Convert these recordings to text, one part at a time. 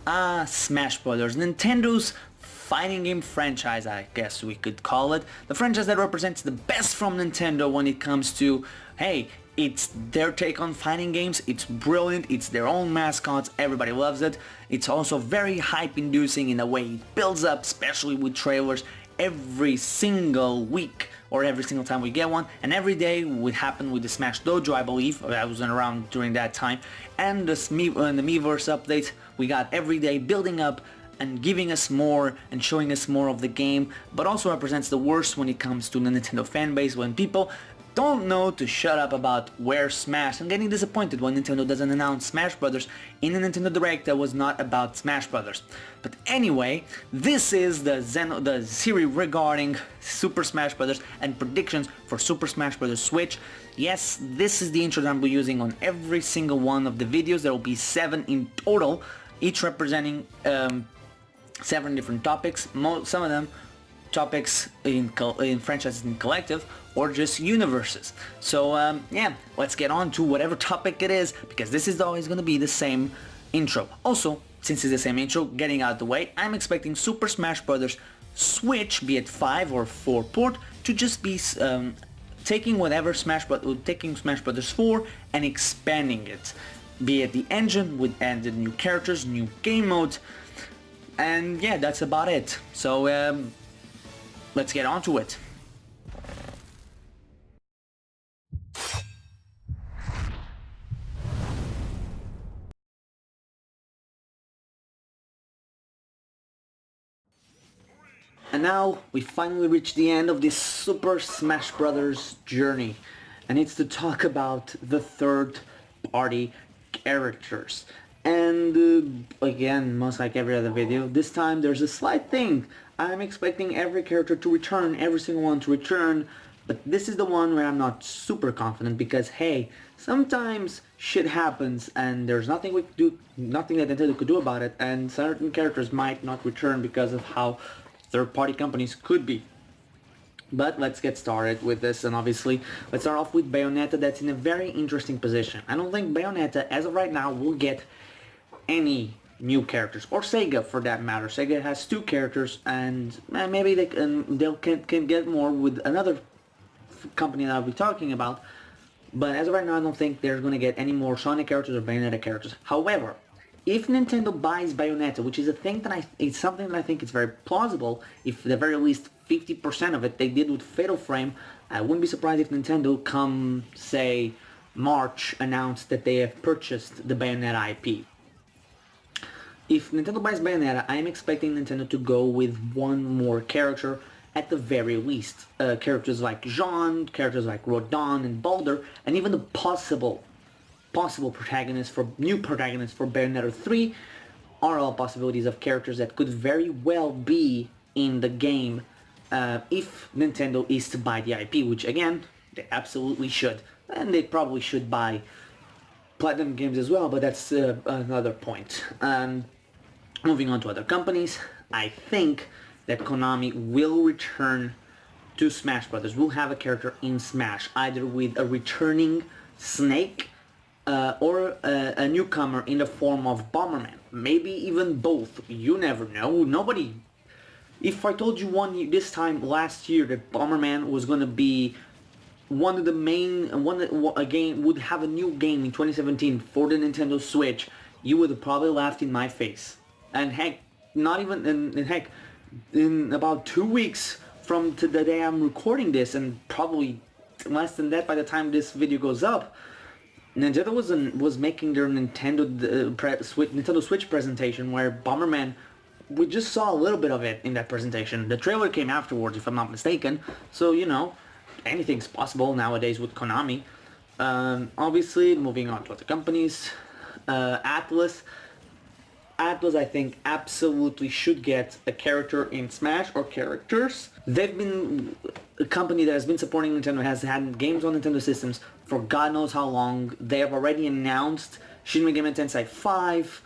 Smash Brothers, Nintendo's fighting game franchise, I guess we could call it. The franchise that represents the best from Nintendo when it comes to, hey, it's their take on fighting games, it's brilliant, it's their own mascots, everybody loves it. It's also very hype-inducing in the way it builds up, especially with trailers every single week or every single time we get one, and every day would happen with the Smash Dojo, I believe. I wasn't around during that time, and the Miiverse updates we got every day, building up and giving us more and showing us more of the game, but also represents the worst when it comes to the Nintendo fanbase, when people don't know to shut up about where Smash, and getting disappointed when Nintendo doesn't announce Smash Brothers in the Nintendo Direct that was not about Smash Brothers. But anyway, this is the series regarding Super Smash Brothers and predictions for Super Smash Brothers Switch. Yes, this is the intro that I'll be using on every single one of the videos. There will be 7 in total, each representing 7 different topics. Some of them topics in franchises in collective or just universes. So yeah, let's get on to whatever topic it is, because this is always going to be the same intro. Also, since it's the same intro, getting out of the way, I'm expecting Super Smash Brothers Switch, be it 5 or 4 port, to just be taking Smash Brothers 4 and expanding it, be it the engine with added new characters, new game modes, and yeah, that's about it. So let's get on to it. And now we finally reached the end of this Super Smash Brothers journey, and it's to talk about the third party characters. And again, most like every other video, this time there's a slight thing. I'm expecting every character to return, every single one to return, but this is the one where I'm not super confident, because hey, sometimes shit happens and there's nothing we could do, nothing that Nintendo could do about it, and certain characters might not return because of how third-party companies could be. But let's get started with this, and obviously let's start off with Bayonetta. That's in a very interesting position. I don't think Bayonetta, as of right now, will get any new characters, or Sega for that matter. Sega has 2 characters, and maybe they can get more with another company that I'll be talking about. But as of right now, I don't think they're going to get any more Sonic characters or Bayonetta characters. However, if Nintendo buys Bayonetta, which is a thing that it's something that I think is very plausible, if at the very least 50% of it they did with Fatal Frame, I wouldn't be surprised if Nintendo come, say, March, announced that they have purchased the Bayonetta IP. If Nintendo buys Bayonetta, I am expecting Nintendo to go with one more character at the very least. Characters like Jean, characters like Rodon and Baldur, and even the possible protagonists for Bayonetta 3 are all possibilities of characters that could very well be in the game if Nintendo is to buy the IP, which again, they absolutely should. And they probably should buy Platinum Games as well, but that's another point. Moving on to other companies, I think that Konami will return to Smash Brothers. We'll have a character in Smash, either with a returning Snake or a newcomer in the form of Bomberman. Maybe even both. You never know. Nobody... If I told you this time last year that Bomberman was going to be one of the main... a game would have a new game in 2017 for the Nintendo Switch, you would have probably laughed in my face. And heck, not even... And heck, in about 2 weeks from to the day I'm recording this, and probably less than that by the time this video goes up, Nintendo was making their Nintendo Switch presentation, where Bomberman, we just saw a little bit of it in that presentation. The trailer came afterwards, if I'm not mistaken. So, you know, anything's possible nowadays with Konami. Obviously, moving on to other companies, Atlus, I think, absolutely should get a character in Smash, or characters. They've been a company that has been supporting Nintendo, has had games on Nintendo systems for God knows how long. They have already announced Shin Megami Tensei 5,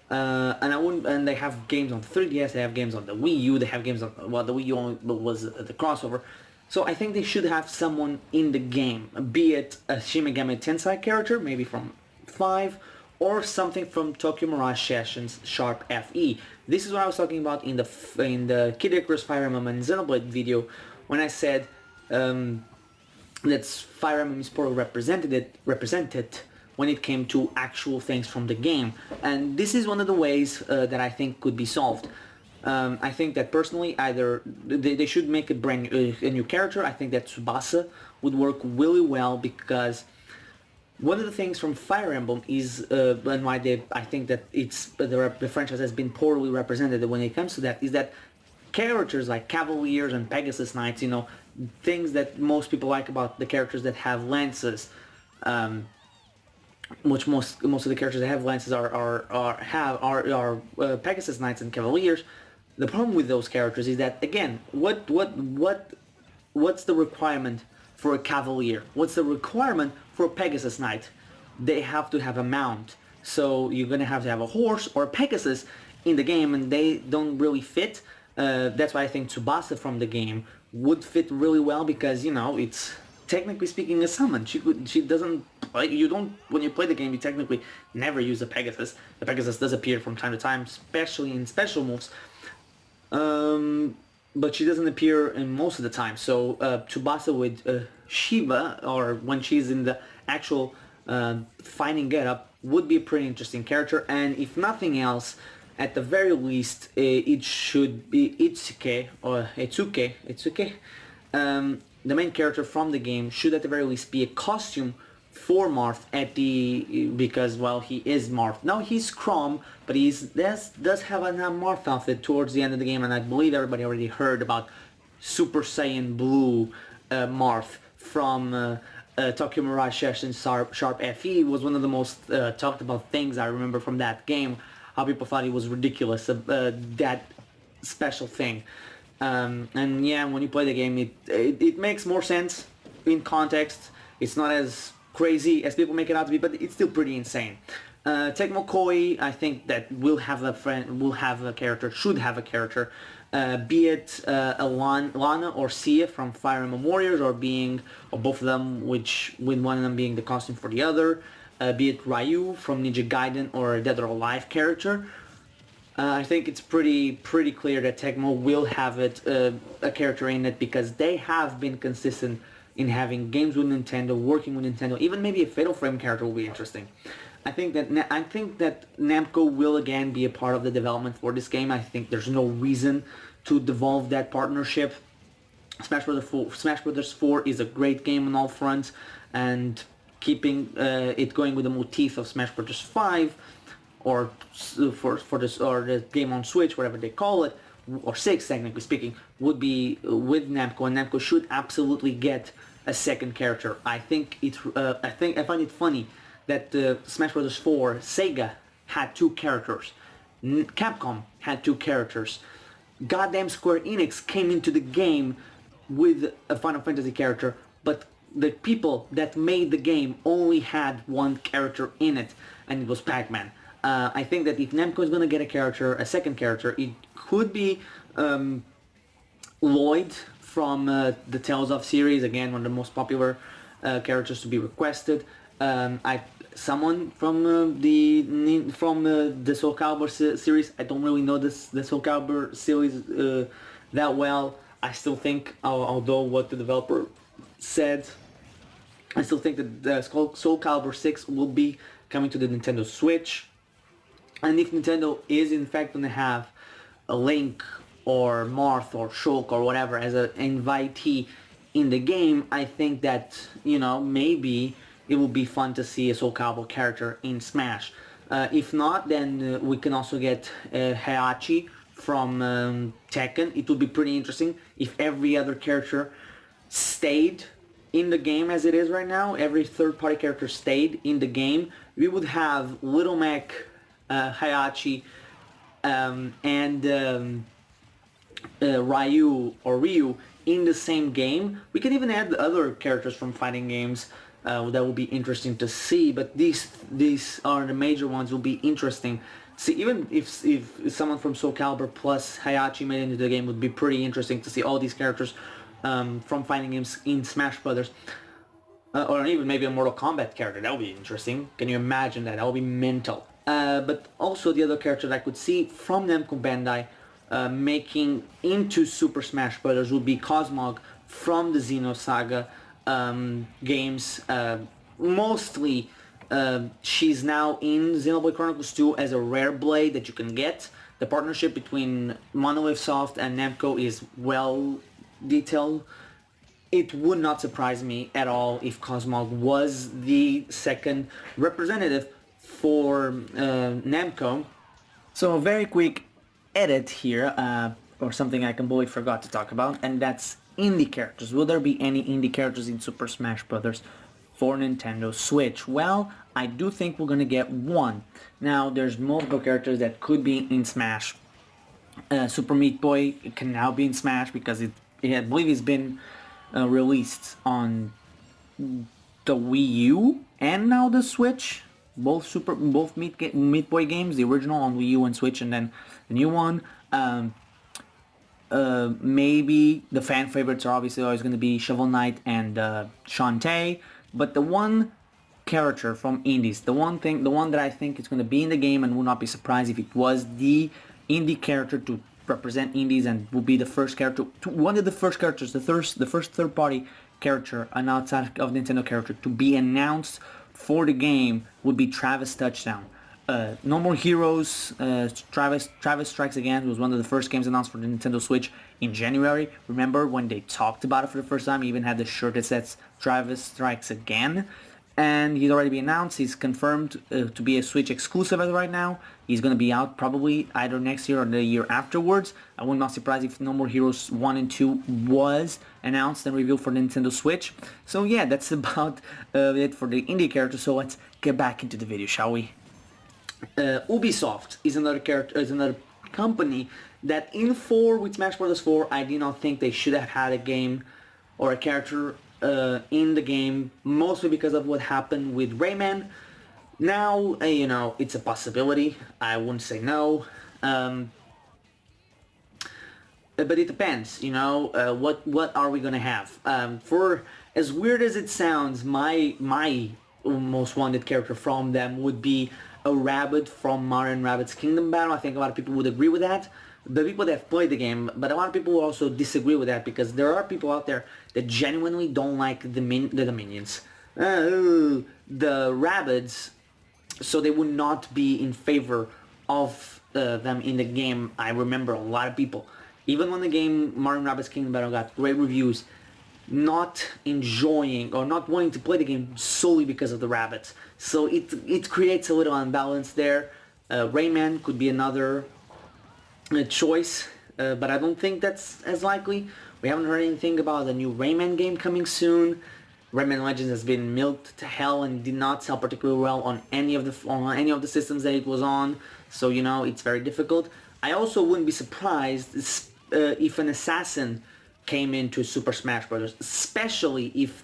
and they have games on the 3DS, they have games on the Wii U, they have games on, well, the Wii U only was the crossover. So I think they should have someone in the game, be it a Shin Megami Tensei character, maybe from 5, or something from Tokyo Mirage Sessions Sharp FE. This is what I was talking about in the Kid Icarus, Fire Emblem, and Xenoblade video when I said that Fire Emblem is poorly represented when it came to actual things from the game, and this is one of the ways that I think could be solved. I think that personally, either they should make a new character. I think that Tsubasa would work really well, because one of the things from Fire Emblem is, and why I think that the franchise has been poorly represented when it comes to that, is that characters like Cavaliers and Pegasus Knights, things that most people like about the characters that have lances, which most of the characters that have lances are Pegasus Knights and Cavaliers. The problem with those characters is that, again, what's the requirement for a Cavalier? What's the requirement for a Pegasus Knight? They have to have a mount. So you're gonna have to have a horse or a Pegasus in the game, and they don't really fit. That's why I think Tsubasa from the game would fit really well, because it's technically speaking a summon. She doesn't. You don't, when you play the game, you technically never use a Pegasus. The Pegasus does appear from time to time, especially in special moves. But she doesn't appear in most of the time. So Tsubasa with Shiva, or when she's in the actual fighting getup, would be a pretty interesting character. And if nothing else, at the very least, it should be Itsuke, the main character from the game, should at the very least be a costume for Marth because, well, he is Marth. Now he's Chrom, but he does have a Marth outfit towards the end of the game, and I believe everybody already heard about Super Saiyan Blue Marth from Tokyo Mirage Sessions Sharp FE. Was one of the most talked about things I remember from that game. How people thought it was ridiculous, that special thing. And yeah, when you play the game, it makes more sense in context. It's not as crazy as people make it out to be, but it's still pretty insane. Tecmo Koei, I think that should have a character, be it Lana or Sia from Fire Emblem Warriors, or both of them, with one of them being the costume for the other, be it Ryu from Ninja Gaiden, or a Dead or Alive character. I think it's pretty clear that Tecmo will have a character in it, because they have been consistent in having games with Nintendo, working with Nintendo. Even maybe a Fatal Frame character will be interesting. I think that Namco will again be a part of the development for this game. I think there's no reason to devolve that partnership. Smash Brothers 4 is a great game on all fronts, and keeping it going with the motif of Smash Brothers 5, or the game on Switch, whatever they call it, or 6 technically speaking, would be with Namco, and Namco should absolutely get a second character. I find it funny that Smash Bros. 4, Sega had 2 characters, Capcom had 2 characters, goddamn Square Enix came into the game with a Final Fantasy character, but the people that made the game only had 1 character in it, and it was Pac-Man. I think that if Namco is going to get a second character, it could be Lloyd from the Tales of series, again one of the most popular characters to be requested. Someone from the Soul Calibur series. I don't really know the Soul Calibur series that well. I still think, although what the developer said, I still think that the Soul Calibur 6 will be coming to the Nintendo Switch. And if Nintendo is in fact going to have a Link or Marth or Shulk or whatever as an invitee in the game, I think that, maybe it will be fun to see a Soul Calibur character in Smash. If not, then we can also get Heihachi from Tekken. It would be pretty interesting if every other character stayed in the game as it is right now. Every third-party character stayed in the game. We would have Little Mac, Heihachi, and Ryu in the same game. We can even add other characters from fighting games that will be interesting to see, but these are the major ones. Will be interesting. See, even if someone from Soul Calibur plus Heihachi made it into the game, would be pretty interesting to see all these characters from fighting games in Smash Brothers. or even maybe a Mortal Kombat character. That would be interesting. Can you imagine that? That would be mental. But also the other character that I could see from Namco Bandai making into Super Smash Bros. Would be Cosmog from the Xenosaga games. Mostly, she's now in Xenoblade Chronicles 2 as a rare blade that you can get. The partnership between Monolith Soft and Namco is well detailed. It would not surprise me at all if Cosmog was the second representative for Namco. So a very quick edit here, or something I completely forgot to talk about, and that's indie characters. Will there be any indie characters in Super Smash Bros. For Nintendo Switch? Well, I do think we're gonna get one. Now, there's multiple characters that could be in Smash. Super Meat Boy can now be in Smash because I believe it's been released on the Wii U and now the Switch. Both Meat Boy games, the original on Wii U and Switch, and then the new one. Maybe the fan favorites are obviously always going to be Shovel Knight and Shantae, but the one character from Indies, the one that I think is going to be in the game and would not be surprised if it was the indie character to represent Indies and will be the first character, one of the first characters, the first third-party character, an outside of Nintendo character to be announced for the game would be Travis Touchdown. No More Heroes, Travis Strikes Again was one of the first games announced for the Nintendo Switch in January. Remember when they talked about it for the first time? He even had the shirt that says Travis Strikes Again. And he's already been announced. He's confirmed to be a Switch exclusive as of right now. He's going to be out probably either next year or the year afterwards. I would not be surprised if No More Heroes 1 and 2 was announced and revealed for the Nintendo Switch. So yeah, that's about it for the indie character. So let's get back into the video, shall we? Ubisoft is another company that in 4 with Smash Bros. 4, I do not think they should have had a game or a character in the game, mostly because of what happened with Rayman. Now, it's a possibility. I wouldn't say no. But it depends, what are we gonna have? For as weird as it sounds, my most wanted character from them would be a rabbit from Mario & Rabbids Kingdom Battle. I think a lot of people would agree with that. The people that have played the game, but a lot of people will also disagree with that because there are people out there that genuinely don't like the minions, the Rabbids, so they would not be in favor of them in the game. I remember a lot of people, even when the game Mario & Rabbids Kingdom Battle got great reviews, not enjoying or not wanting to play the game solely because of the rabbits. So it creates a little unbalance there. Rayman could be another choice, but I don't think that's as likely. We haven't heard anything about the new Rayman game coming soon. Rayman Legends has been milked to hell and did not sell particularly well on any of the systems that it was on. So it's very difficult. I also wouldn't be surprised if an assassin came into Super Smash Bros. Especially if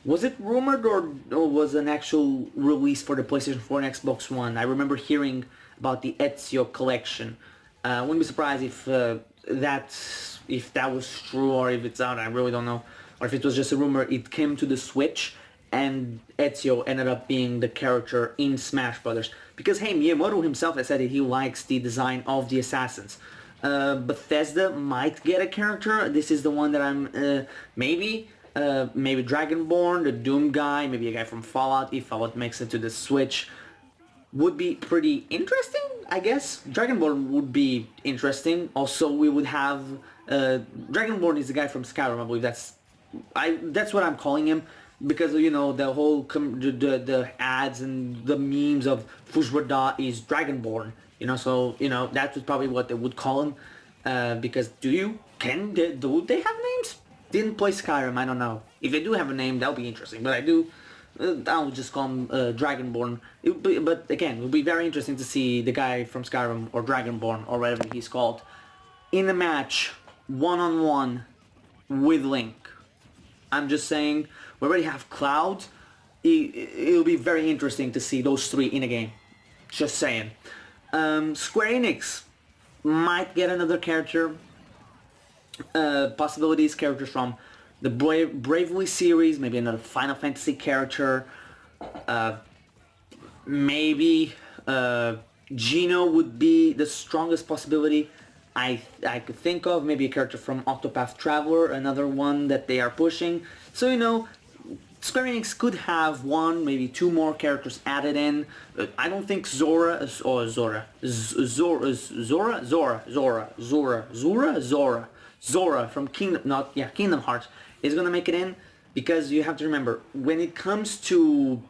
was it rumored or was an actual release for the PlayStation 4 and Xbox One? I remember hearing about the Ezio collection. I wouldn't be surprised if that was true or if it's out. I really don't know. Or if it was just a rumor. It came to the Switch and Ezio ended up being the character in Smash Bros. Because hey, Miyamoto himself has said that he likes the design of the assassins. Bethesda might get a character. This is the one that I'm maybe Dragonborn, the Doom guy, maybe a guy from Fallout, if Fallout makes it to the Switch. Would be pretty interesting, I guess. Dragonborn would be interesting. Also, we would have Dragonborn is the guy from Skyrim. I believe that's what I'm calling him because the whole the ads and the memes of Fujwada is Dragonborn. So that was probably what they would call him. Because do they have names? Didn't play Skyrim, I don't know. If they do have a name, that'll be interesting. But I'll just call him Dragonborn. But again, it would be very interesting to see the guy from Skyrim or Dragonborn or whatever he's called in a match, one-on-one with Link. I'm just saying, we already have Cloud. It'll be very interesting to see those three in a game. Just saying. Square Enix might get another character. Possibilities, characters from the Bravely series, maybe another Final Fantasy character. Maybe Gino would be the strongest possibility I could think of. Maybe a character from Octopath Traveler, another one that they are pushing. So, Square Enix could have one, maybe two more characters added in. I don't think Zora from Kingdom Hearts is gonna make it in, because you have to remember, when it comes to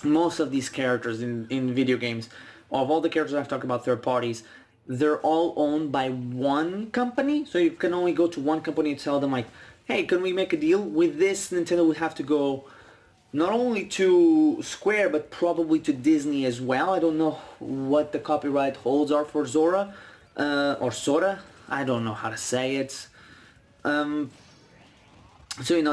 most of these characters in video games, of all the characters I've talked about third parties, they're all owned by one company, so you can only go to one company and tell them like, hey, can we make a deal? With this, Nintendo would have to go not only to Square, but probably to Disney as well. I don't know what the copyright holds are for Zora, or Sora. I don't know how to say it. So,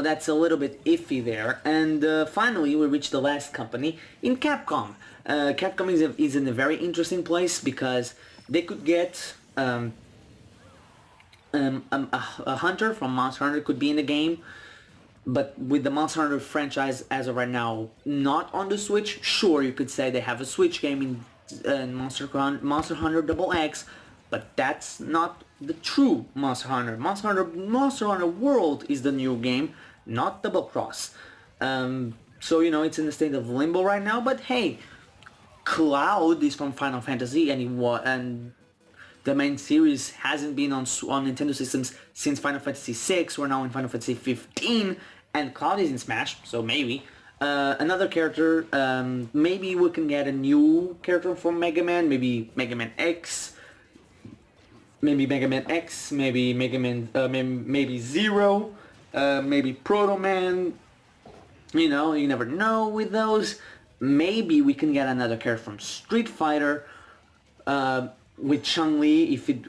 that's a little bit iffy there. And finally, we reach the last company in Capcom. Capcom is in a very interesting place, because they could get a hunter from Monster Hunter could be in the game, but with the Monster Hunter franchise as of right now not on the Switch, sure, you could say they have a Switch game in Monster Hunter Double X, but that's not the true Monster Hunter. Monster Hunter World is the new game, not Double Cross. So it's in a state of limbo right now, but hey, Cloud is from Final Fantasy, and the main series hasn't been on Nintendo systems since Final Fantasy VI. We're now in Final Fantasy 15, and Cloud is in Smash, so maybe. Another character, maybe we can get a new character from Mega Man, maybe Mega Man X, maybe Zero, maybe Proto Man. You never know with those. Maybe we can get another character from Street Fighter, with Chun-Li. If it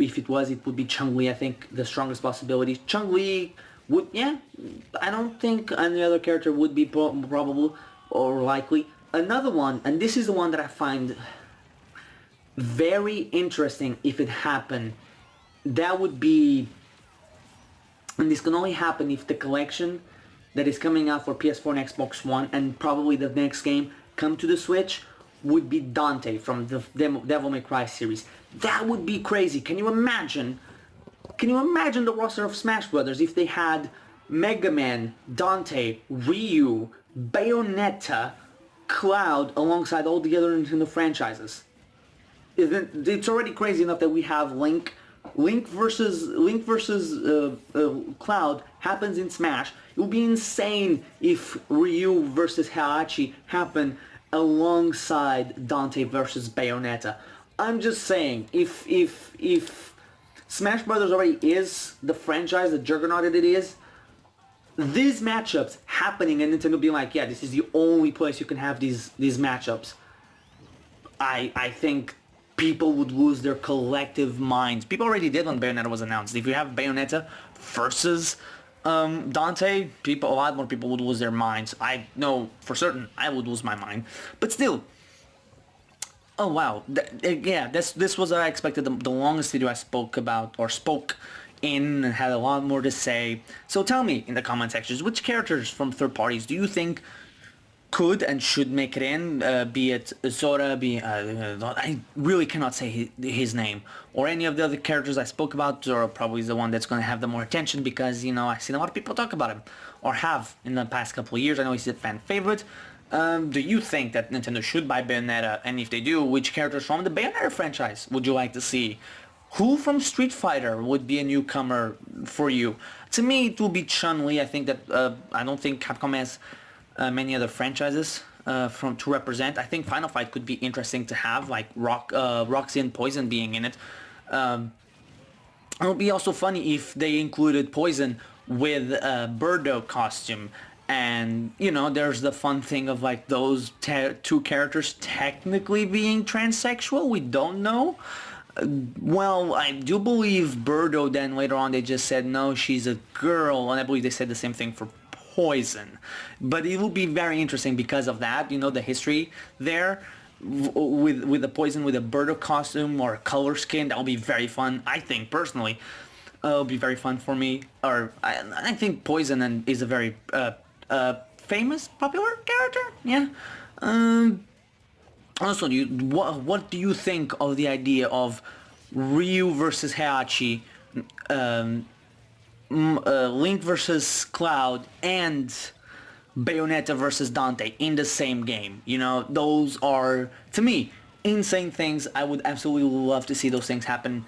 would be Chun-Li, I think, the strongest possibility. Chun-Li would, I don't think any other character would be probable or likely. Another one, and this is the one that I find very interesting if it happened, that would be, and this can only happen if the collection that is coming out for PS4 and Xbox One, and probably the next game, come to the Switch, would be Dante from the Devil May Cry series. That would be crazy. Can you imagine the roster of Smash Brothers if they had Mega Man, Dante, Ryu, Bayonetta, Cloud alongside all the other Nintendo franchises? It's already crazy enough that we have Link versus Cloud happens in Smash. It would be insane if Ryu versus Heihachi happened alongside Dante versus Bayonetta. I'm just saying, if Smash Brothers already is the franchise, the juggernaut that it is, these matchups happening and Nintendo being like, yeah, this is the only place you can have these matchups, I think people would lose their collective minds. People already did when Bayonetta was announced. If you have Bayonetta versus Dante, a lot more people would lose their minds. I know for certain I would lose my mind. But still, oh wow, this was I expected the longest video I spoke in, and had a lot more to say. So tell me in the comment sections, which characters from third parties do you think could and should make it in, be it Sora, I really cannot say his name, or any of the other characters I spoke about. Zora probably is the one that's going to have the more attention, because, I've seen a lot of people talk about him, or have in the past couple of years. I know he's a fan favorite. Do you think that Nintendo should buy Bayonetta, and if they do, which characters from the Bayonetta franchise would you like to see? Who from Street Fighter would be a newcomer for you? To me, it will be Chun-Li. I think that, I don't think Capcom has many other franchises to represent. I think Final Fight could be interesting to have, like Roxy and Poison being in it. It would be also funny if they included Poison with a Birdo costume, and there's the fun thing of like those two characters technically being transsexual. We don't know. Well, I do believe Birdo, then later on they just said no, she's a girl, and I believe they said the same thing for Poison. But it will be very interesting because of that, the history there with the Poison with a Birdo costume or a color skin. That will be very fun, I think, personally. It'll be very fun for me. Or I think Poison is a very famous, popular character. Yeah. Also, what do you think of the idea of Ryu versus Heihachi, Link versus Cloud, and Bayonetta versus Dante in the same game? You know, those are, to me, insane things. I would absolutely love to see those things happen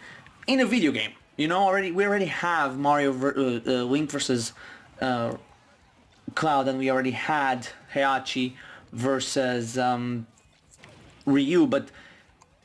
in a video game. You know, we already have Link versus Cloud, and we already had Heihachi versus Ryu, but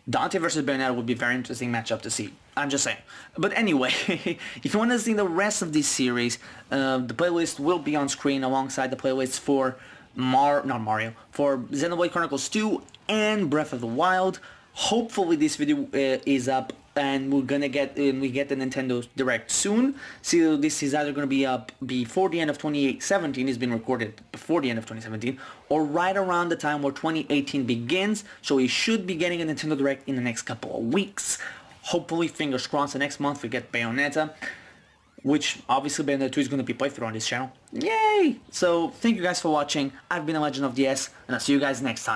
Dante versus Bayonetta would be a very interesting matchup to see. I'm just saying. But anyway, if you want to see the rest of this series, the playlist will be on screen alongside the playlist for for Xenoblade Chronicles 2 and Breath of the Wild. Hopefully this video is up and we get the Nintendo Direct soon. So this is either going to be up before the end of 2017, it's been recorded before the end of 2017, or right around the time where 2018 begins. So we should be getting a Nintendo Direct in the next couple of weeks. Hopefully, fingers crossed, the next month we get Bayonetta, which obviously Bayonetta 2 is going to be played through on this channel. Yay! So thank you guys for watching. I've been a Legend of DS, and I'll see you guys next time.